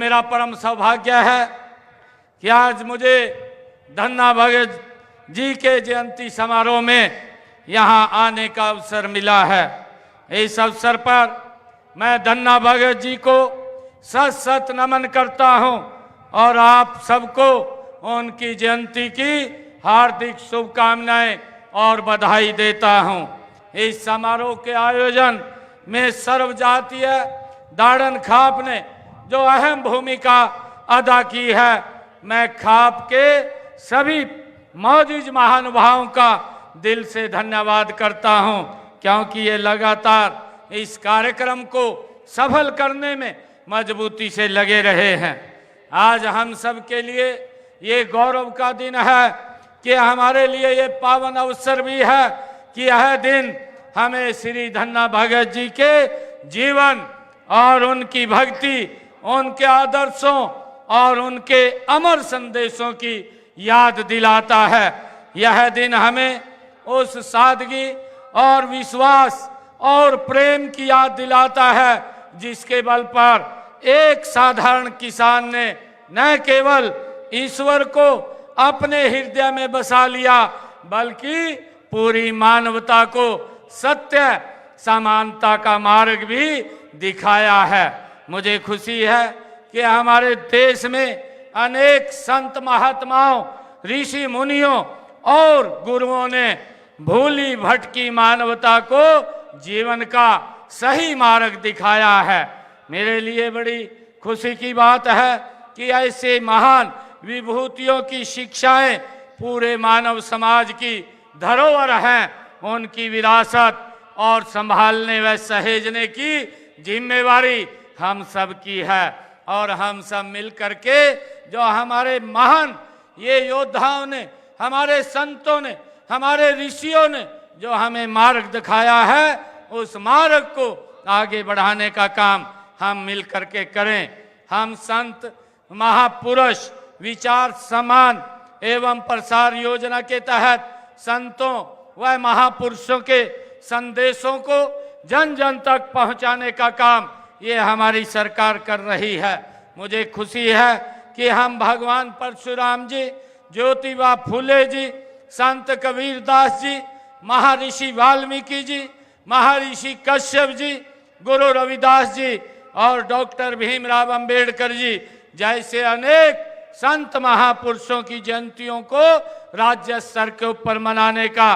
मेरा परम सौभाग्य है कि आज मुझे धन्ना भगत जी के जयंती समारोह में यहाँ आने का अवसर मिला है। इस अवसर पर मैं धन्ना भगत जी को सत सत नमन करता हूँ और आप सबको उनकी जयंती की हार्दिक शुभकामनाएं और बधाई देता हूँ। इस समारोह के आयोजन में सर्वजातीय दाड़न खाप ने जो अहम भूमिका अदा की है, मैं खाप के सभी मौजूद महानुभावों का दिल से धन्यवाद करता हूं, क्योंकि ये लगातार इस कार्यक्रम को सफल करने में मजबूती से लगे रहे हैं। आज हम सब के लिए ये गौरव का दिन है कि हमारे लिए ये पावन अवसर भी है कि यह दिन हमें श्री धन्ना भगत जी के जीवन और उनकी भक्ति, उनके आदर्शों और उनके अमर संदेशों की याद दिलाता है। यह दिन हमें उस सादगी और विश्वास और प्रेम की याद दिलाता है जिसके बल पर एक साधारण किसान ने न केवल ईश्वर को अपने हृदय में बसा लिया, बल्कि पूरी मानवता को सत्य समानता का मार्ग भी दिखाया है। मुझे खुशी है कि हमारे देश में अनेक संत महात्माओं, ऋषि मुनियों और गुरुओं ने भूली भटकी मानवता को जीवन का सही मार्ग दिखाया है। मेरे लिए बड़ी खुशी की बात है कि ऐसे महान विभूतियों की शिक्षाएं पूरे मानव समाज की धरोहर हैं। उनकी विरासत और संभालने व सहेजने की जिम्मेवारी हम सब की है और हम सब मिल करके जो हमारे महान ये योद्धाओं ने, हमारे संतों ने, हमारे ऋषियों ने जो हमें मार्ग दिखाया है, उस मार्ग को आगे बढ़ाने का काम हम मिल करके करें। हम संत महापुरुष विचार समान एवं प्रसार योजना के तहत संतों व महापुरुषों के संदेशों को जन जन तक पहुंचाने का काम ये हमारी सरकार कर रही है। मुझे खुशी है कि हम भगवान परशुराम जी, ज्योतिबा फूले जी, संत कबीरदास जी, महर्षि वाल्मीकि जी, महर्षि कश्यप जी, गुरु रविदास जी और डॉक्टर भीमराव अंबेडकर जी जैसे अनेक संत महापुरुषों की जयंतियों को राज्य स्तर के ऊपर मनाने का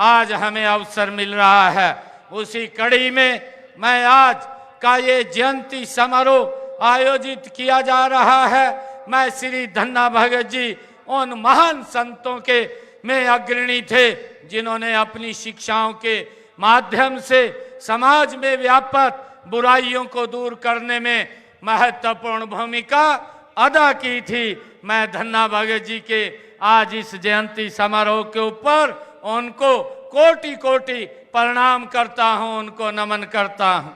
आज हमें अवसर मिल रहा है। उसी कड़ी में मैं आज का ये जयंती समारोह आयोजित किया जा रहा है। मैं श्री धन्ना भगत जी उन महान संतों के में अग्रणी थे जिन्होंने अपनी शिक्षाओं के माध्यम से समाज में व्याप्त बुराइयों को दूर करने में महत्वपूर्ण भूमिका अदा की थी। मैं धन्ना भगत जी के आज इस जयंती समारोह के ऊपर उनको कोटि कोटि प्रणाम करता हूं, उनको नमन करता हूं।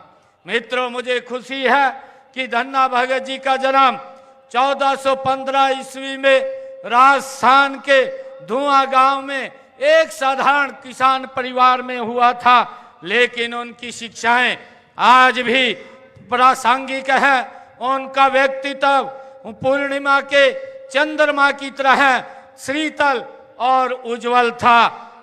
मित्रों, मुझे खुशी है कि धन्ना भगत जी का जन्म 1415 ईस्वी में राजस्थान के धुआं गांव में एक साधारण किसान परिवार में हुआ था, लेकिन उनकी शिक्षाएं आज भी प्रासंगिक है। उनका व्यक्तित्व पूर्णिमा के चंद्रमा की तरह शीतल और उज्जवल था।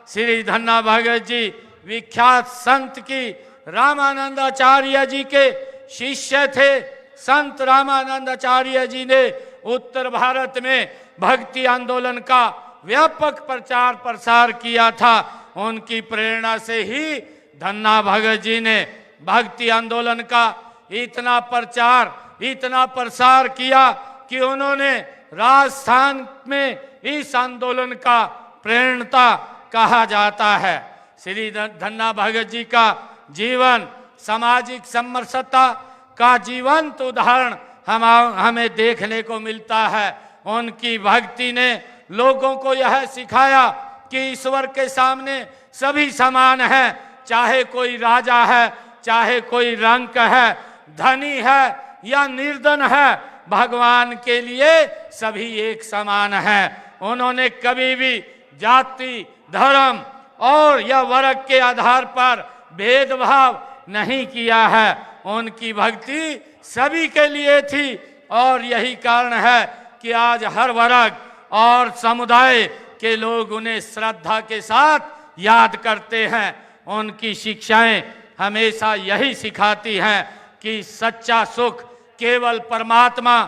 श्री धन्ना भगत जी विख्यात संत की रामानंदाचार्य जी के शिष्य थे। संत रामानंदाचार्य जी ने उत्तर भारत में भक्ति आंदोलन का व्यापक प्रचार प्रसार किया था। उनकी प्रेरणा से ही धन्ना भगत जी ने भक्ति आंदोलन का इतना प्रचार, इतना प्रसार किया कि उन्होंने राजस्थान में इस आंदोलन का प्रेरणता कहा जाता है। श्री धन्ना भगत जी का जीवन सामाजिक समरसता का जीवंत उदाहरण हमें देखने को मिलता है। उनकी भक्ति ने लोगों को यह सिखाया कि ईश्वर के सामने सभी समान हैं, चाहे कोई राजा है, चाहे कोई रंक है, धनी है या निर्धन है, भगवान के लिए सभी एक समान हैं। उन्होंने कभी भी जाति, धर्म और या वर्ग के आधार पर भेदभाव नहीं किया है। उनकी भक्ति सभी के लिए थी और यही कारण है कि आज हर वर्ग और समुदाय के लोग उन्हें श्रद्धा के साथ याद करते हैं। उनकी शिक्षाएं हमेशा यही सिखाती हैं कि सच्चा सुख केवल परमात्मा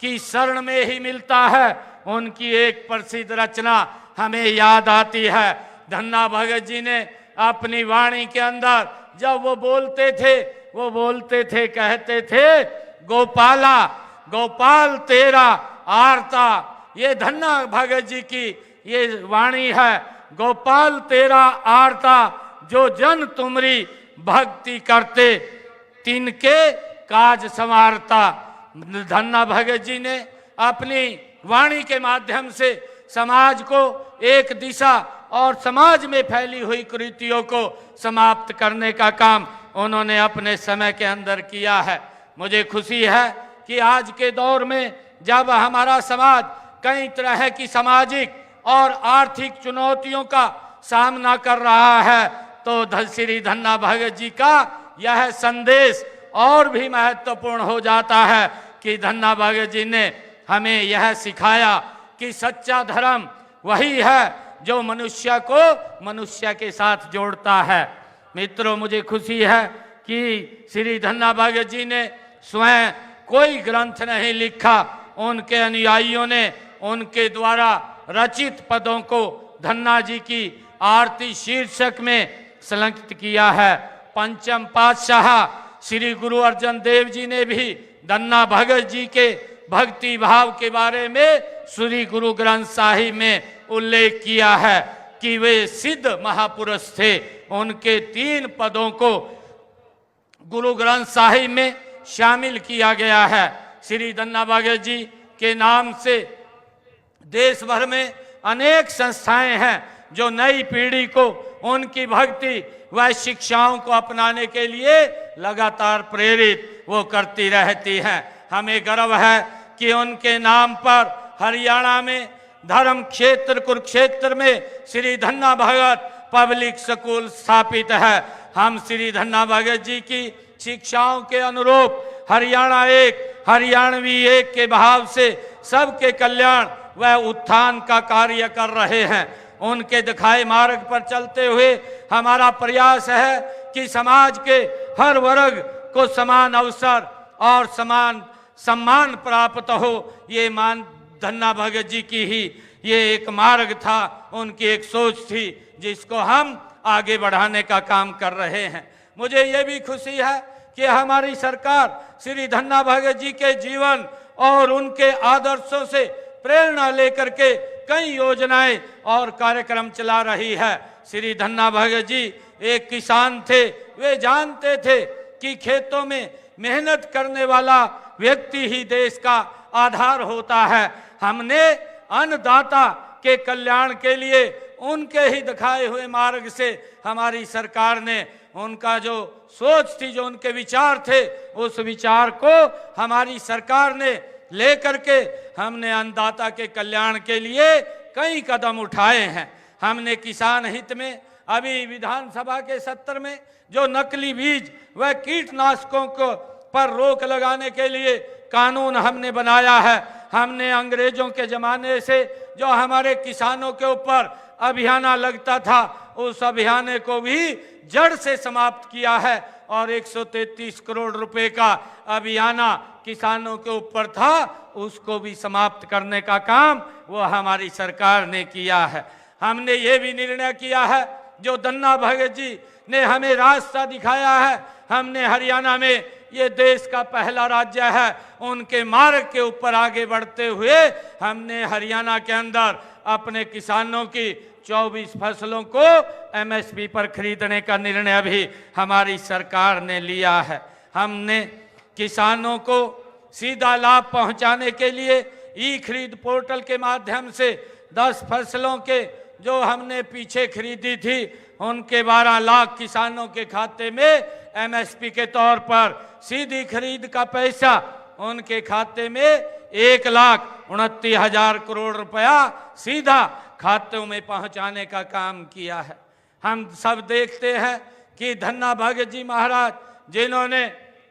की शरण में ही मिलता है। उनकी एक प्रसिद्ध रचना हमें याद आती है। धन्ना भगत जी ने अपनी वाणी के अंदर जब वो बोलते थे कहते थे, गोपाला गोपाल तेरा आरता। ये धन्ना भगत जी की ये वाणी है, गोपाल तेरा आरता, जो जन तुमरी भक्ति करते तिनके काज संवारता। धन्ना भगत जी ने अपनी वाणी के माध्यम से समाज को एक दिशा और समाज में फैली हुई कुरीतियों को समाप्त करने का काम उन्होंने अपने समय के अंदर किया है। मुझे खुशी है कि आज के दौर में जब हमारा समाज कई तरह की सामाजिक और आर्थिक चुनौतियों का सामना कर रहा है, तो श्री धन्ना भगत जी का यह संदेश और भी महत्वपूर्ण हो जाता है कि धन्ना भगत जी ने हमें यह सिखाया कि सच्चा धर्म वही है जो मनुष्य को मनुष्य के साथ जोड़ता है। मित्रों, मुझे खुशी है कि श्री धन्ना भगत जी ने स्वयं कोई ग्रंथ नहीं लिखा। उनके अनुयायियों ने उनके द्वारा रचित पदों को धन्ना जी की आरती शीर्षक में संकलित किया है। पंचम पातशाह श्री गुरु अर्जन देव जी ने भी धन्ना भगत जी के भक्ति भाव के बारे में श्री गुरु ग्रंथ साहिब में उल्लेख किया है कि वे सिद्ध महापुरुष थे। उनके 3 पदों को गुरु ग्रंथ साहिब में शामिल किया गया है। श्री धन्ना भगत जी के नाम से देश भर में अनेक संस्थाएं हैं जो नई पीढ़ी को उनकी भक्ति व शिक्षाओं को अपनाने के लिए लगातार प्रेरित वो करती रहती हैं। हमें गर्व है कि उनके नाम पर हरियाणा में धर्म क्षेत्र कुरुक्षेत्र में श्री धन्ना भगत पब्लिक स्कूल स्थापित है। हम श्री धन्ना भगत जी की शिक्षाओं के अनुरूप हरियाणा एक हरियाणवी एक के भाव से सबके कल्याण व उत्थान का कार्य कर रहे हैं। उनके दिखाए मार्ग पर चलते हुए हमारा प्रयास है कि समाज के हर वर्ग को समान अवसर और समान सम्मान प्राप्त हो। ये मान धन्ना भगत जी की ही ये एक मार्ग था, उनकी एक सोच थी जिसको हम आगे बढ़ाने का काम कर रहे हैं। मुझे ये भी खुशी है कि हमारी सरकार श्री धन्ना भगत जी के जीवन और उनके आदर्शों से प्रेरणा लेकर के कई योजनाएं और कार्यक्रम चला रही है। श्री धन्ना भगत जी एक किसान थे। वे जानते थे कि खेतों में मेहनत करने वाला व्यक्ति ही देश का आधार होता है। हमने अन्नदाता के कल्याण के लिए उनके ही दिखाए हुए मार्ग से हमारी सरकार ने उनका जो सोच थी, जो उनके विचार थे, उस विचार को हमारी सरकार ने लेकर के हमने अन्नदाता के कल्याण के लिए कई कदम उठाए हैं। हमने किसान हित में अभी विधानसभा के सत्र में जो नकली बीज व कीटनाशकों को पर रोक लगाने के लिए कानून हमने बनाया है। हमने अंग्रेजों के जमाने से जो हमारे किसानों के ऊपर अभियान लगता था, उस अभियान को भी जड़ से समाप्त किया है और 133 करोड़ रुपए का अभियान किसानों के ऊपर था, उसको भी समाप्त करने का काम वो हमारी सरकार ने किया है। हमने ये भी निर्णय किया है, जो धन्ना भगत जी ने हमें रास्ता दिखाया है, हमने हरियाणा में ये देश का पहला राज्य है, उनके मार्ग के ऊपर आगे बढ़ते हुए हमने हरियाणा के अंदर अपने किसानों की 24 फसलों को एमएसपी पर खरीदने का निर्णय भी हमारी सरकार ने लिया है। हमने किसानों को सीधा लाभ पहुंचाने के लिए ई खरीद पोर्टल के माध्यम से 10 फसलों के जो हमने पीछे खरीदी थी, उनके 12 लाख किसानों के खाते में एमएसपी के तौर पर सीधी खरीद का पैसा उनके खाते में 1,29,000 करोड़ रुपया सीधा खातों में पहुंचाने का काम किया है। हम सब देखते हैं कि धन्ना भगत जी महाराज, जिन्होंने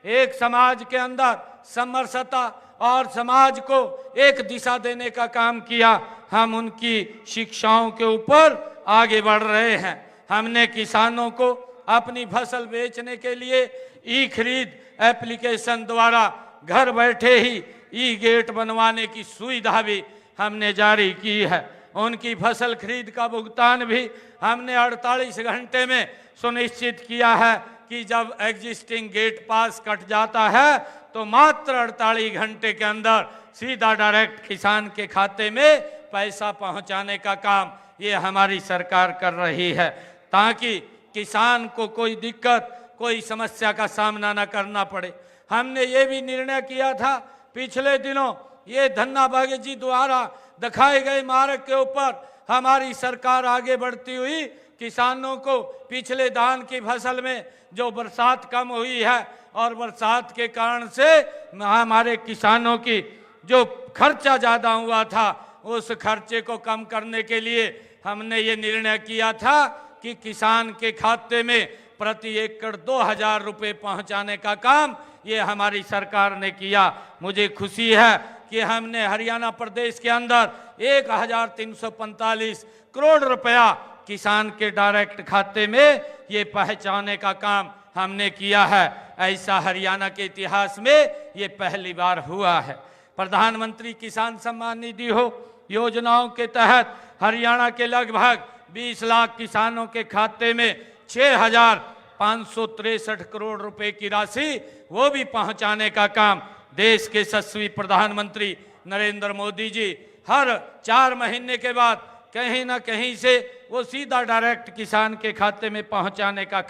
एक समाज के अंदर समरसता और समाज को एक दिशा देने का काम किया। हम उनकी शिक्षाओं के ऊपर आगे बढ़ रहे हैं। हमने किसानों को अपनी फसल बेचने के लिए ई खरीद एप्लीकेशन द्वारा घर बैठे ही ई गेट बनवाने की सुविधा भी हमने जारी की है। उनकी फसल खरीद का भुगतान भी हमने 48 घंटे में सुनिश्चित किया है कि जब एग्जिस्टिंग गेट पास कट जाता है तो मात्र 48 घंटे के अंदर सीधा डायरेक्ट किसान के खाते में पैसा पहुंचाने का काम ये हमारी सरकार कर रही है, ताकि किसान को कोई दिक्कत, कोई समस्या का सामना न करना पड़े। हमने ये भी निर्णय किया था पिछले दिनों, ये धन्ना भगत जी द्वारा दिखाए गए मार्ग के ऊपर हमारी सरकार आगे बढ़ती हुई किसानों को पिछले धान की फसल में जो बरसात कम हुई है और बरसात के कारण से हमारे किसानों की जो खर्चा ज़्यादा हुआ था, उस खर्चे को कम करने के लिए हमने ये निर्णय किया था कि किसान के खाते में प्रति एकड़ 2000 रुपये पहुंचाने का काम ये हमारी सरकार ने किया। मुझे खुशी है कि हमने हरियाणा प्रदेश के अंदर 1345 करोड़ रुपया किसान के डायरेक्ट खाते में ये पहुंचाने का काम हमने किया है। ऐसा हरियाणा के इतिहास में ये पहली बार हुआ है। प्रधानमंत्री किसान सम्मान निधि हो योजनाओं के तहत हरियाणा के लगभग 20 लाख किसानों के खाते में 6563 करोड़ रुपए की राशि वो भी पहुंचाने का काम देश के यशस्वी प्रधानमंत्री नरेंद्र मोदी जी हर 4 महीने के बाद कहीं ना कहीं से वो सीधा डायरेक्ट किसान के खाते में पहुंचाने का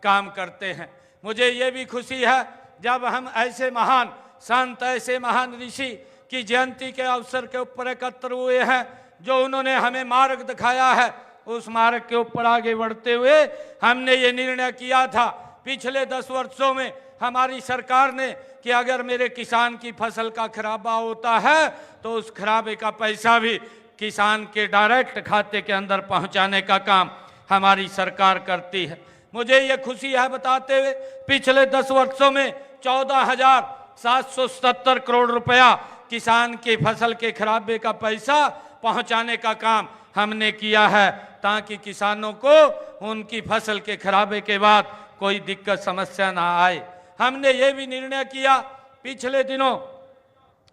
काम करते हैं। मुझे ये भी खुशी है जब हम ऐसे महान संत, ऐसे महान ऋषि की जयंती के अवसर के ऊपर एकत्र हुए हैं, जो उन्होंने हमें मार्ग दिखाया है, उस मार्ग के ऊपर आगे बढ़ते हुए हमने ये निर्णय किया था पिछले 10 वर्षों में हमारी सरकार ने कि अगर मेरे किसान की फसल का खराबा होता है तो उस खराबे का पैसा भी किसान के डायरेक्ट खाते के अंदर पहुंचाने का काम हमारी सरकार करती है। मुझे ये खुशी है बताते हुए पिछले 10 वर्षों में 14,777 करोड़ रुपया किसान के फसल के खराबे का पैसा पहुंचाने का काम हमने किया है, ताकि किसानों को उनकी फसल के खराबे के बाद कोई दिक्कत समस्या ना आए। हमने ये भी निर्णय किया पिछले दिनों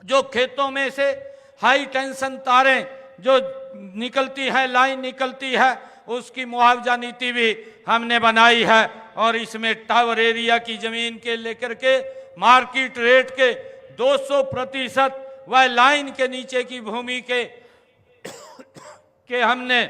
जो खेतों में से हाई टेंशन तारें जो निकलती है, लाइन निकलती है, उसकी मुआवजा नीति भी हमने बनाई है और इसमें टावर एरिया की जमीन के लेकर के मार्केट रेट के 200% व लाइन के नीचे की भूमि के हमने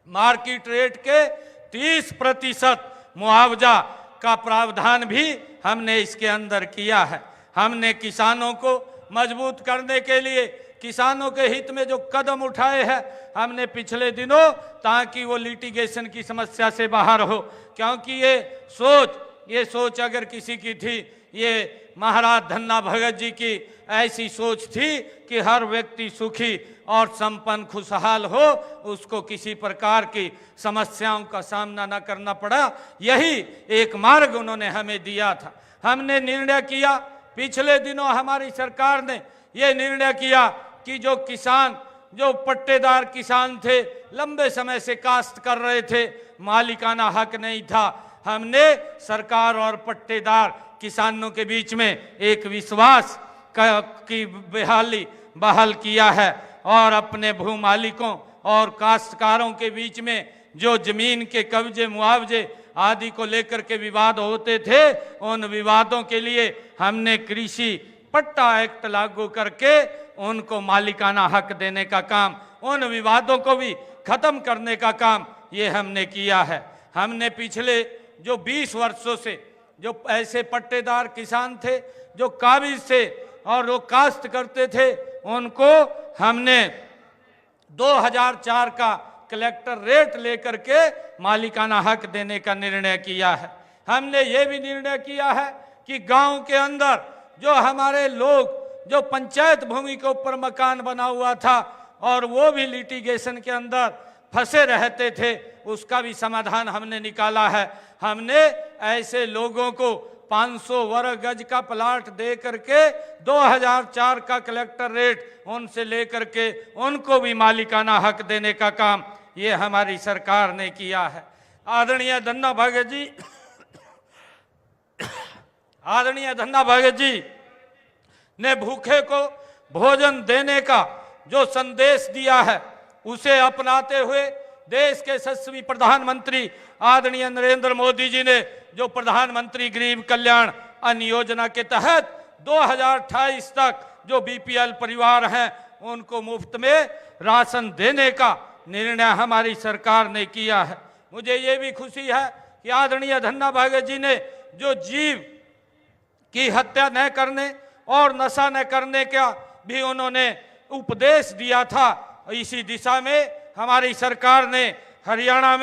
मार्केट रेट के 30% मुआवजा का प्रावधान भी हमने इसके अंदर किया है। हमने किसानों को मजबूत करने के लिए किसानों के हित में जो कदम उठाए हैं हमने पिछले दिनों, ताकि वो लिटिगेशन की समस्या से बाहर हो, क्योंकि ये सोच अगर किसी की थी, ये महाराज धन्ना भगत जी की ऐसी सोच थी कि हर व्यक्ति सुखी और संपन्न खुशहाल हो, उसको किसी प्रकार की समस्याओं का सामना न करना पड़ा। यही एक मार्ग उन्होंने हमें दिया था। हमने निर्णय किया पिछले दिनों हमारी सरकार ने ये निर्णय किया कि जो किसान, जो पट्टेदार किसान थे, लंबे समय से काश्त कर रहे थे, मालिकाना हक नहीं था, हमने सरकार और पट्टेदार किसानों के बीच में एक विश्वास की बहाल किया है और अपने भू मालिकों और काश्तकारों के बीच में जो जमीन के कब्जे, मुआवजे आदि को लेकर के विवाद होते थे, उन विवादों के लिए हमने कृषि पट्टा एक्ट लागू करके उनको मालिकाना हक देने का काम, उन विवादों को भी खत्म करने का काम ये हमने किया है। हमने पिछले जो 20 वर्षों से जो ऐसे पट्टेदार किसान थे जो काबिज थे और वो काश्त करते थे, उनको हमने 2004 का कलेक्टर रेट लेकर के मालिकाना हक देने का निर्णय किया है। हमने ये भी निर्णय किया है कि गांव के अंदर जो हमारे लोग जो पंचायत भूमि के ऊपर मकान बना हुआ था और वो भी लिटिगेशन के अंदर फंसे रहते थे, उसका भी समाधान हमने निकाला है। हमने ऐसे लोगों को 500 वर्ग गज का प्लाट दे करके 2004 का कलेक्टर रेट उनसे लेकर के उनको भी मालिकाना हक देने का काम ये हमारी सरकार ने किया है। आदरणीय धन्ना भगत जी आदरणीय धन्ना भगत जी ने भूखे को भोजन देने का जो संदेश दिया है उसे अपनाते हुए देश के यशस्वी प्रधानमंत्री आदरणीय नरेंद्र मोदी जी ने जो प्रधानमंत्री गरीब कल्याण अन्न योजना के तहत 2028 तक जो बीपीएल परिवार हैं उनको मुफ्त में राशन देने का निर्णय हमारी सरकार ने किया है। मुझे ये भी खुशी है कि आदरणीय धन्ना भगत जी ने जो जीव की हत्या न करने और नशा न करने का भी उन्होंने उपदेश दिया था। इसी दिशा में हमारी सरकार ने हरियाणा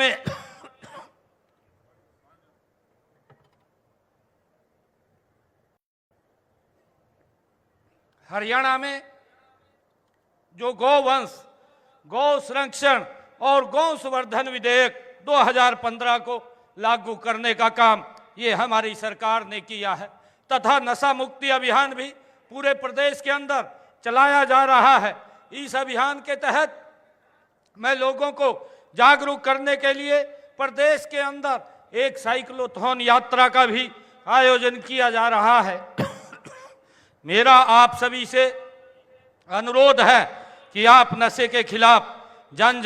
में जो गौवंश गौ संरक्षण और गौ संवर्धन विधेयक 2015 को लागू करने का काम ये हमारी सरकार ने किया है तथा नशा मुक्ति अभियान भी पूरे प्रदेश के अंदर चलाया जा रहा है। इस अभियान के तहत मैं लोगों को जागरूक करने के लिए प्रदेश के अंदर एक साइक्लोथॉन यात्रा का भी आयोजन किया जा रहा है। मेरा आप सभी से अनुरोध है कि आप नशे के खिलाफ जन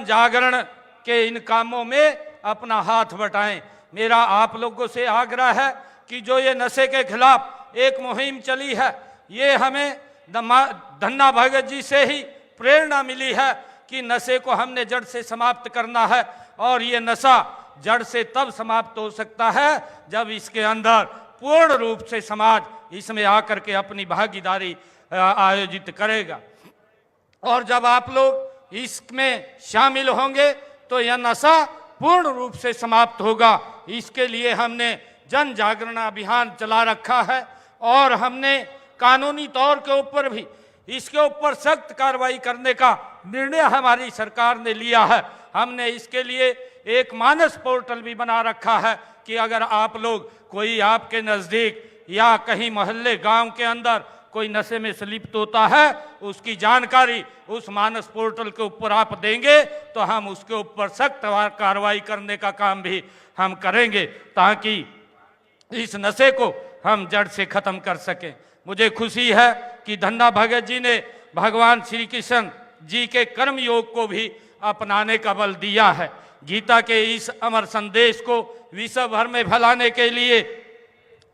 जागरण के इन कामों में अपना हाथ बटाएं। मेरा आप लोगों से आग्रह है कि जो ये नशे के खिलाफ एक मुहिम चली है ये हमें धन्ना भगत जी से ही प्रेरणा मिली है कि नशे को हमने जड़ से समाप्त करना है और ये नशा जड़ से तब समाप्त हो सकता है जब इसके अंदर पूर्ण रूप से समाज इसमें आकर के अपनी भागीदारी आयोजित करेगा और जब आप लोग इसमें शामिल होंगे तो यह नशा पूर्ण रूप से समाप्त होगा। इसके लिए हमने जन जागरण अभियान चला रखा है और हमने कानूनी तौर के ऊपर भी इसके ऊपर सख्त कार्रवाई करने का निर्णय हमारी सरकार ने लिया है। हमने इसके लिए एक मानस पोर्टल भी बना रखा है कि अगर आप लोग कोई आपके नज़दीक या कहीं मोहल्ले गांव के अंदर कोई नशे में लिप्त होता है उसकी जानकारी उस मानस पोर्टल के ऊपर आप देंगे तो हम उसके ऊपर सख्त कार्रवाई करने का काम भी हम करेंगे ताकि इस नशे को हम जड़ से खत्म कर सकें। मुझे खुशी है कि धन्ना भगत जी ने भगवान श्री कृष्ण जी के कर्म योग को भी अपनाने का बल दिया है। गीता के इस अमर संदेश को विश्व भर में फैलाने के लिए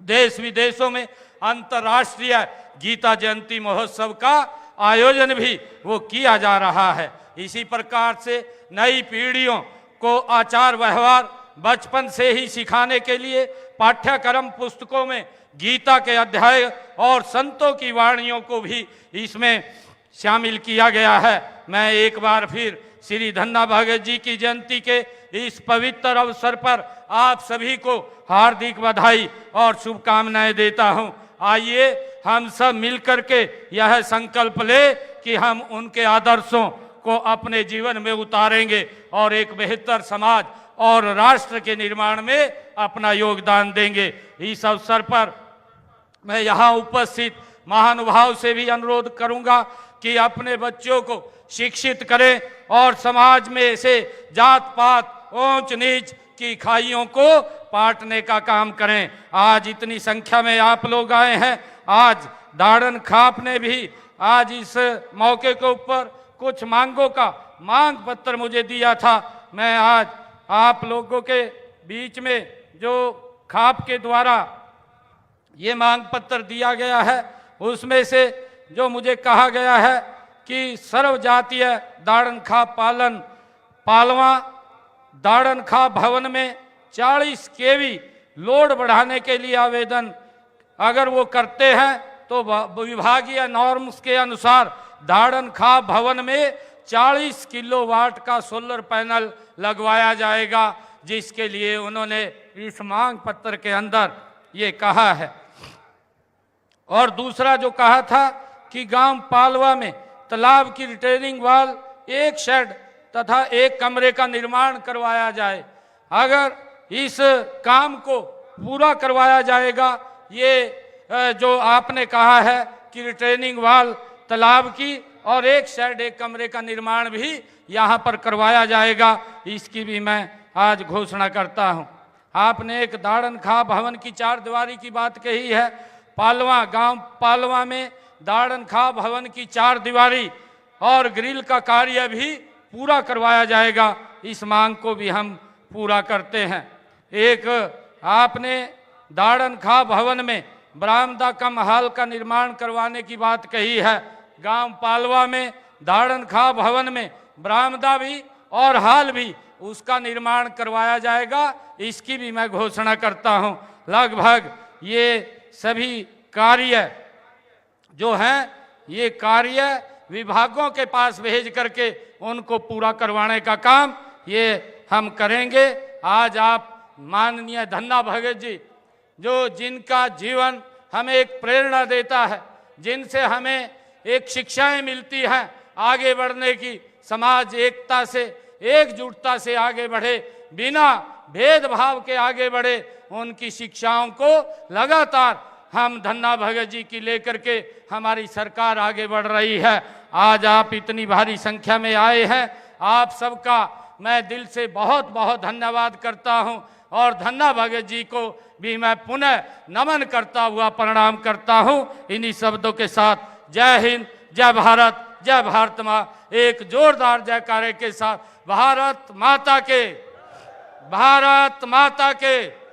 देश विदेशों में अंतर्राष्ट्रीय गीता जयंती महोत्सव का आयोजन भी वो किया जा रहा है। इसी प्रकार से नई पीढ़ियों को आचार व्यवहार बचपन से ही सिखाने के लिए पाठ्यक्रम पुस्तकों में गीता के अध्याय और संतों की वाणियों को भी इसमें शामिल किया गया है। मैं एक बार फिर श्री धन्ना भगत जी की जयंती के इस पवित्र अवसर पर आप सभी को हार्दिक बधाई और शुभकामनाएं देता हूं। आइए हम सब मिलकर के यह संकल्प ले कि हम उनके आदर्शों को अपने जीवन में उतारेंगे और एक बेहतर समाज और राष्ट्र के निर्माण में अपना योगदान देंगे। इस अवसर पर मैं यहाँ उपस्थित महानुभाव से भी अनुरोध करूंगा कि अपने बच्चों को शिक्षित करें और समाज में से जात पात ऊंच नीच की खाइयों को पाटने का काम करें। आज इतनी संख्या में आप लोग आए हैं। आज दाड़न खाप ने भी आज इस मौके के ऊपर कुछ मांगों का मांग पत्र मुझे दिया था। मैं आज आप लोगों के बीच में जो खाप के द्वारा ये मांग पत्र दिया गया है उसमें से जो मुझे कहा गया है कि सर्व जातीय दाड़न खाप पालवा दाड़न खाप भवन में 40 केवी लोड बढ़ाने के लिए आवेदन अगर वो करते हैं तो विभागीय नॉर्म्स के अनुसार दाड़न खाप भवन में 40 किलोवाट का सोलर पैनल लगवाया जाएगा, जिसके लिए उन्होंने इस मांग पत्र के अंदर ये कहा है। और दूसरा जो कहा था कि गांव पालवा में तालाब की रिटेनिंग वाल, एक शेड तथा एक कमरे का निर्माण करवाया जाए। अगर इस काम को पूरा करवाया जाएगा। ये जो आपने कहा है कि रिटेनिंग वाल तालाब की और एक साइड एक कमरे का निर्माण भी यहाँ पर करवाया जाएगा, इसकी भी मैं आज घोषणा करता हूँ। आपने एक दाड़न खां भवन की 4 दीवारी की बात कही है। पालवा गांव पालवा में दाड़न खां भवन की 4 दीवारी और ग्रिल का कार्य भी पूरा करवाया जाएगा। इस मांग को भी हम पूरा करते हैं। एक आपने दाड़न खां भवन में बरामदा कम हाल का निर्माण करवाने की बात कही है। गांव पालवा में दाड़न खां भवन में बरामदा भी और हाल भी उसका निर्माण करवाया जाएगा, इसकी भी मैं घोषणा करता हूं। लगभग ये सभी कार्य जो हैं ये कार्य विभागों के पास भेज करके उनको पूरा करवाने का काम ये हम करेंगे। आज आप माननीय धन्ना भगत जी जो जिनका जीवन हमें एक प्रेरणा देता है, जिनसे हमें एक शिक्षाएं मिलती हैं आगे बढ़ने की, समाज एकता से एकजुटता से आगे बढ़े, बिना भेदभाव के आगे बढ़े, उनकी शिक्षाओं को लगातार हम धन्ना भगत जी की लेकर के हमारी सरकार आगे बढ़ रही है। आज आप इतनी भारी संख्या में आए हैं, आप सबका मैं दिल से बहुत बहुत धन्यवाद करता हूं और धन्ना भगत जी को भी मैं पुनः नमन करता हुआ प्रणाम करता हूं। इन्हीं शब्दों के साथ जय हिंद, जय भारत, जय भारत माँ, एक जोरदार जयकारे के साथ भारत माता के, भारत माता के।